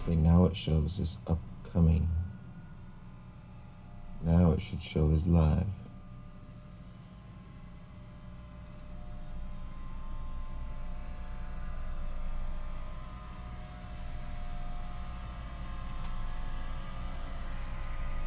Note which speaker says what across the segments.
Speaker 1: Okay, now it shows as upcoming. Now it should show as live.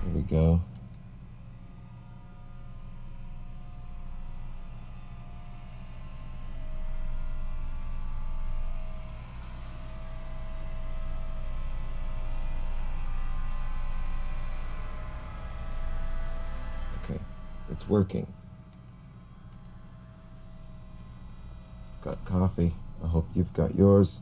Speaker 1: Here we go. Okay, it's working. Got coffee. I hope you've got yours.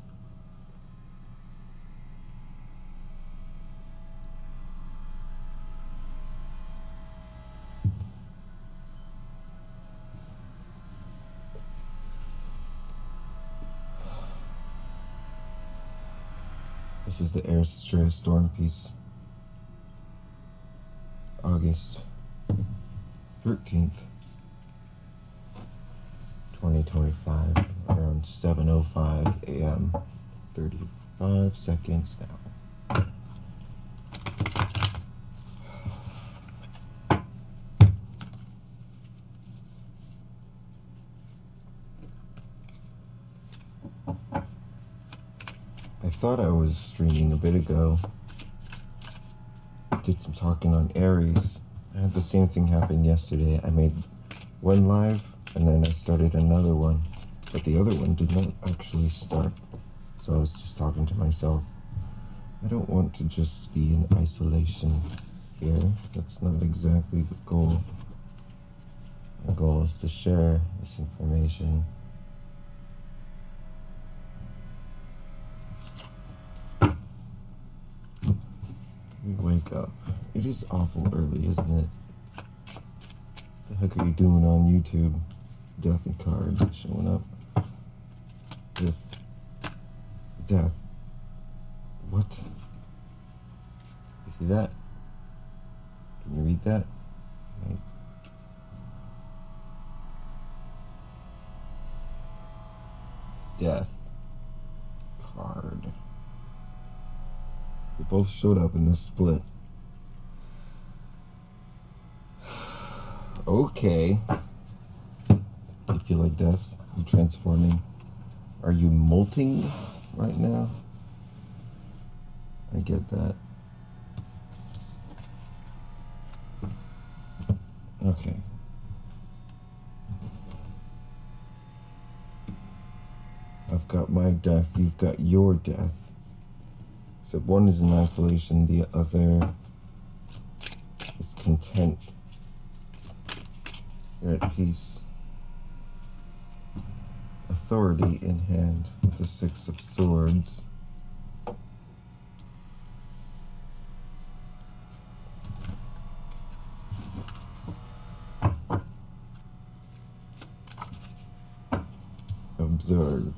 Speaker 1: This is the Air Storm piece. August 13th, 2025, around 7:05 a.m. 35 seconds now. I thought I was streaming a bit ago. Did some talking on Aries. I had the same thing happen yesterday. I made one live and then I started another one, but the other one did not actually start. So I was just talking to myself. I don't want to just be in isolation here. That's not exactly the goal. My goal is to share this information. Wake up. It is awful early, isn't it? The heck are you doing on YouTube? Death and card showing up. Death. What? You see that? Can you read that? Okay. Death card. They both showed up in this split. Okay. You feel like death? You transforming? Are you molting right now? I get that. Okay. I've got my death, you've got your death. So one is in isolation, the other is content. You're at peace. Authority in hand with the Six of Swords. Observe.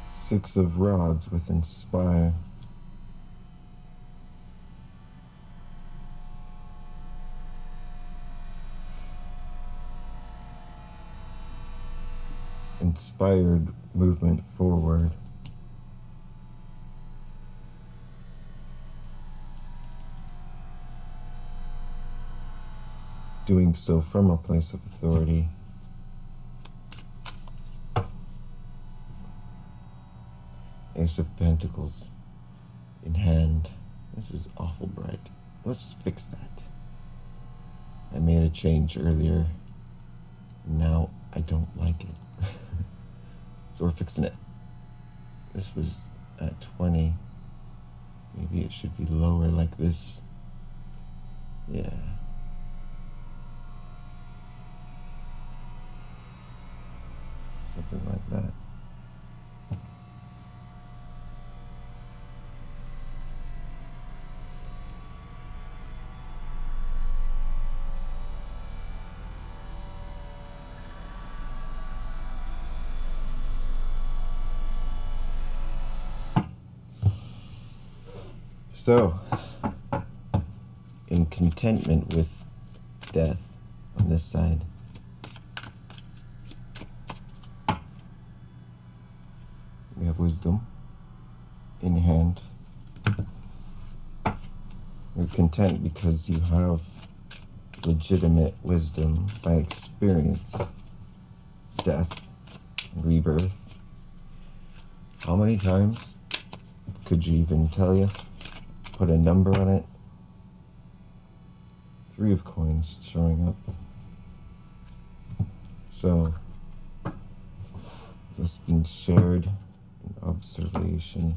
Speaker 1: Six of Rods with Inspire. Inspired movement forward. Doing so from a place of authority. Ace of Pentacles in hand. This is awful bright. Let's fix that. I made a change earlier. Now I don't like it. So we're fixing it. This was at 20. Maybe it should be lower like this. Yeah. Something like that. So, in contentment with death on this side. We have wisdom in hand. You're content because you have legitimate wisdom by experience, death, and rebirth. How many times could you even tell you? Put a number on it? 3 of coins showing up. So, that's been shared in observation.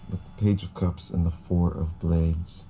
Speaker 1: With the Page of Cups and the 4 of Blades.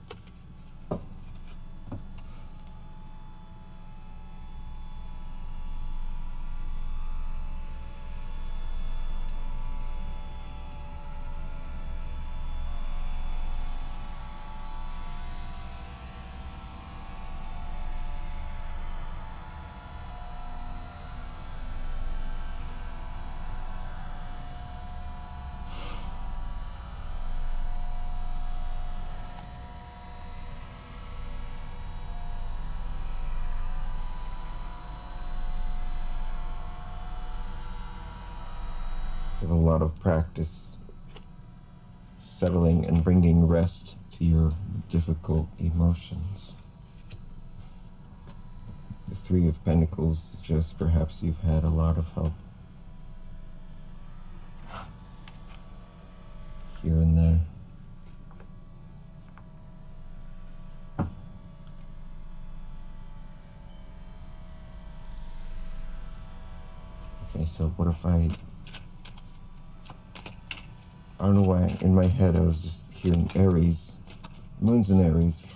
Speaker 1: You have a lot of practice settling and bringing rest to your difficult emotions. The 3 of Pentacles suggests perhaps you've had a lot of help here and there. Okay, so what if I don't know why, in my head I was just hearing Aries, Moon's in Aries,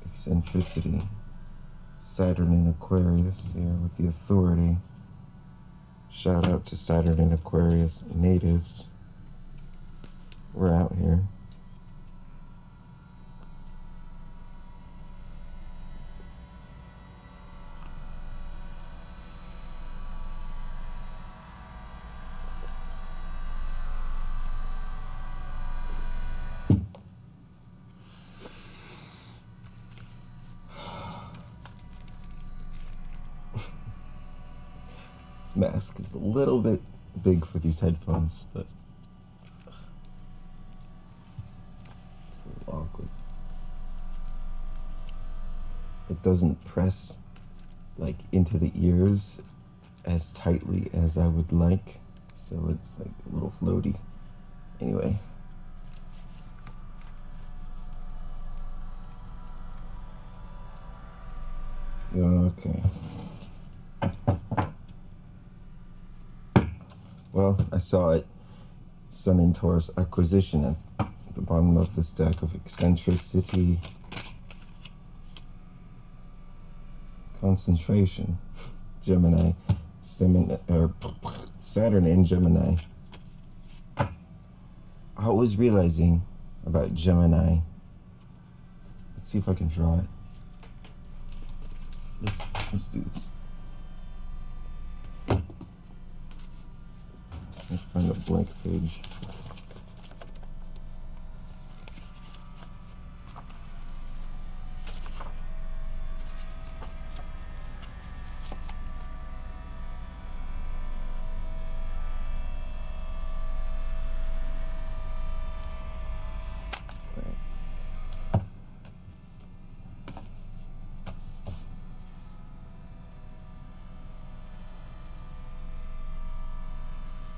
Speaker 1: eccentricity, Saturn in Aquarius here with the authority. Shout out to Saturn in Aquarius natives. We're out here. This mask is a little bit big for these headphones, but it's a little awkward. It doesn't press like into the ears as tightly as I would like, so it's like a little floaty. Anyway. Okay. Well, I saw it. Sun in Taurus acquisition at the bottom of this deck of eccentricity, concentration, Gemini, Saturn in Gemini. I was realizing about Gemini. Let's see if I can draw it. Let's do this. Let's find a blank page.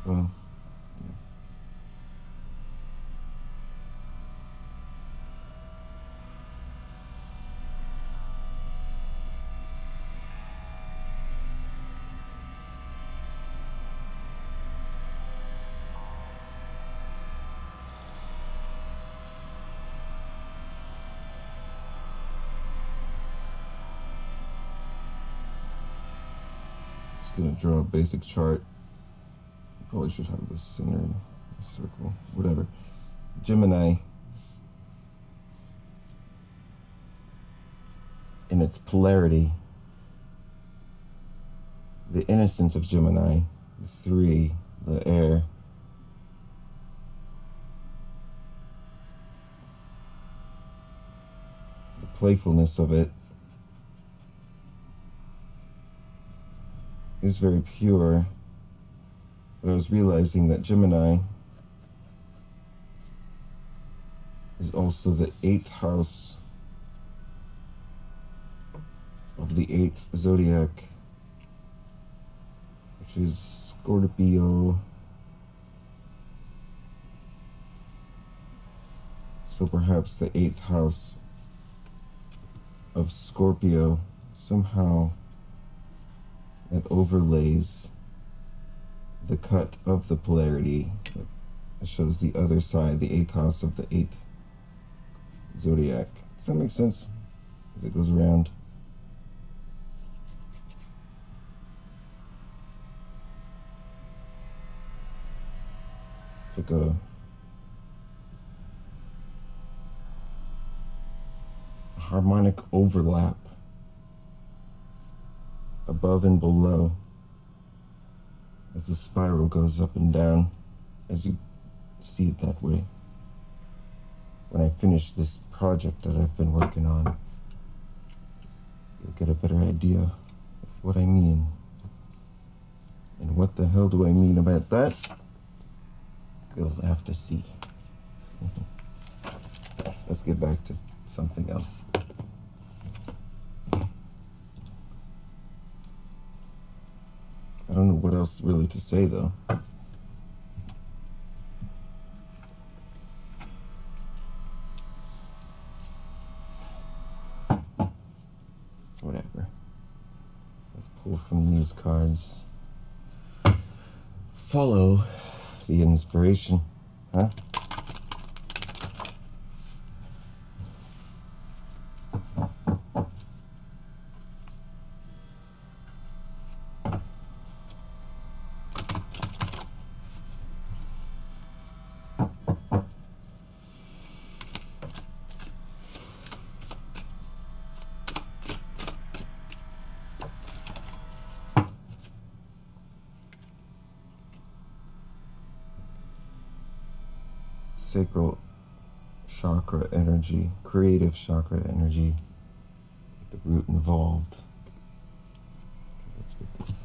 Speaker 1: Well, yeah. Just gonna draw a basic chart. Probably should have the center in a circle, whatever. Gemini, in its polarity, the innocence of Gemini, the 3, the air. The playfulness of it is very pure. But I was realizing that Gemini is also the 8th house of the 8th zodiac, which is Scorpio. So perhaps the 8th house of Scorpio somehow that overlays the cut of the polarity that shows the other side, the 8th house of the 8th zodiac. Does that make sense as it goes around? It's like a harmonic overlap above and below as the spiral goes up and down, as you see it that way. When I finish this project that I've been working on, you'll get a better idea of what I mean. And what the hell do I mean about that? You'll have to see. Let's get back to something else. I don't know what else really to say, though. Whatever. Let's pull from these cards. Follow the inspiration, huh? Sacral chakra energy, creative chakra energy, with the root involved. Okay, let's get this.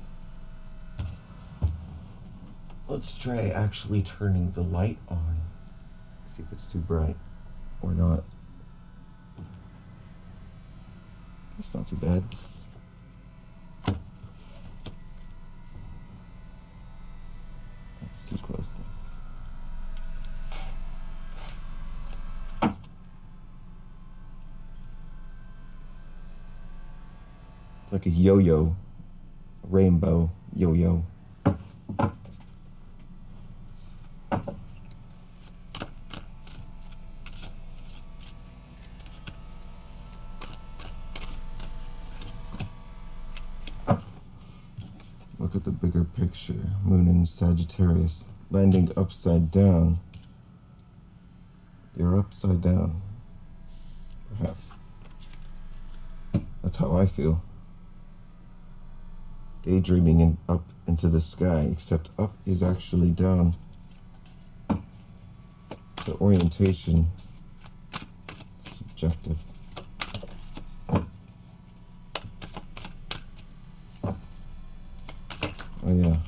Speaker 1: Let's try actually turning the light on. See if it's too bright or not. It's not too bad. That's too close then. It's like a yo-yo, a rainbow yo-yo. Look at the bigger picture. Moon in Sagittarius, landing upside down. You're upside down, perhaps. That's how I feel. Daydreaming and up into the sky, except up is actually down. The orientation is subjective. Oh yeah.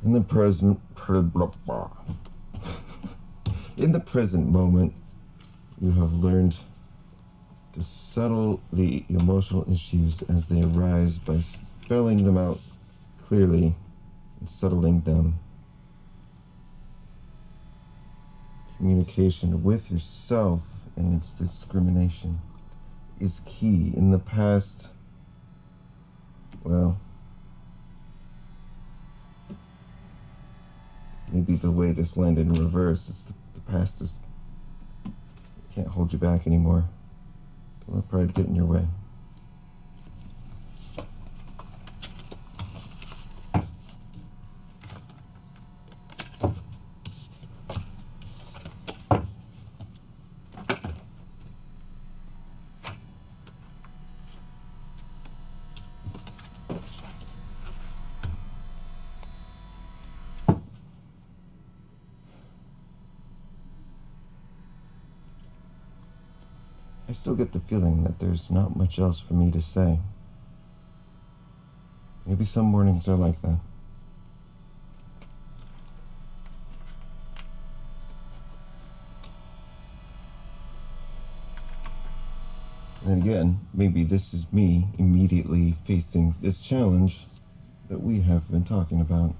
Speaker 1: In the present, in the present moment, you have learned to settle the emotional issues as they arise by spelling them out clearly and settling them. Communication with yourself and its discrimination is key. In the past, well, maybe the way this landed in reverse is the past is can't hold you back anymore. Don't let pride get in your way. still get the feeling that there's not much else for me to say. Maybe some mornings are like that. And again, maybe this is me immediately facing this challenge that we have been talking about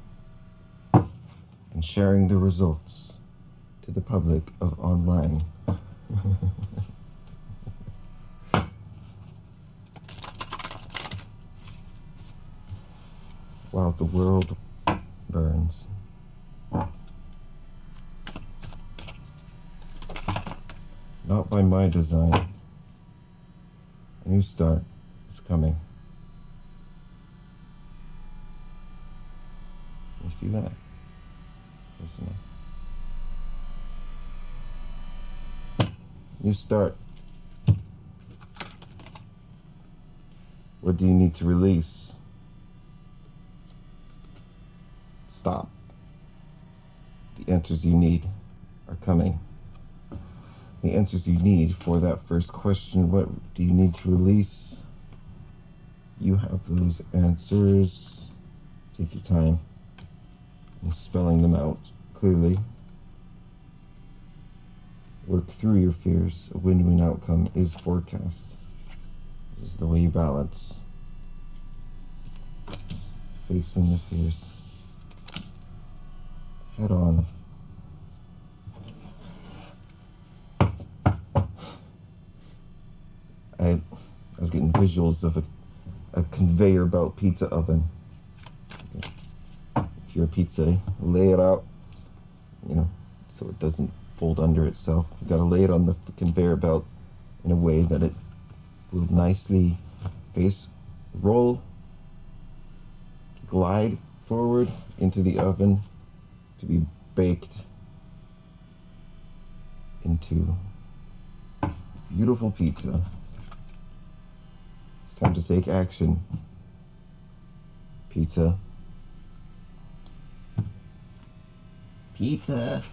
Speaker 1: and sharing the results to the public of online. While the world burns. Not by my design. A new start is coming. You see that? Listen up. New start. What do you need to release? Stop. The answers you need are coming. The answers you need for that first question, what do you need to release? You have those answers. Take your time in spelling them out clearly. Work through your fears. A win-win outcome is forecast. This is the way you balance. Facing the fears. Head on. I was getting visuals of a conveyor belt pizza oven. Okay. If you're a pizza, lay it out, so it doesn't fold under itself. You gotta lay it on the conveyor belt in a way that it will nicely roll, glide forward into the oven to be baked into beautiful pizza. It's time to take action. Pizza. Pizza.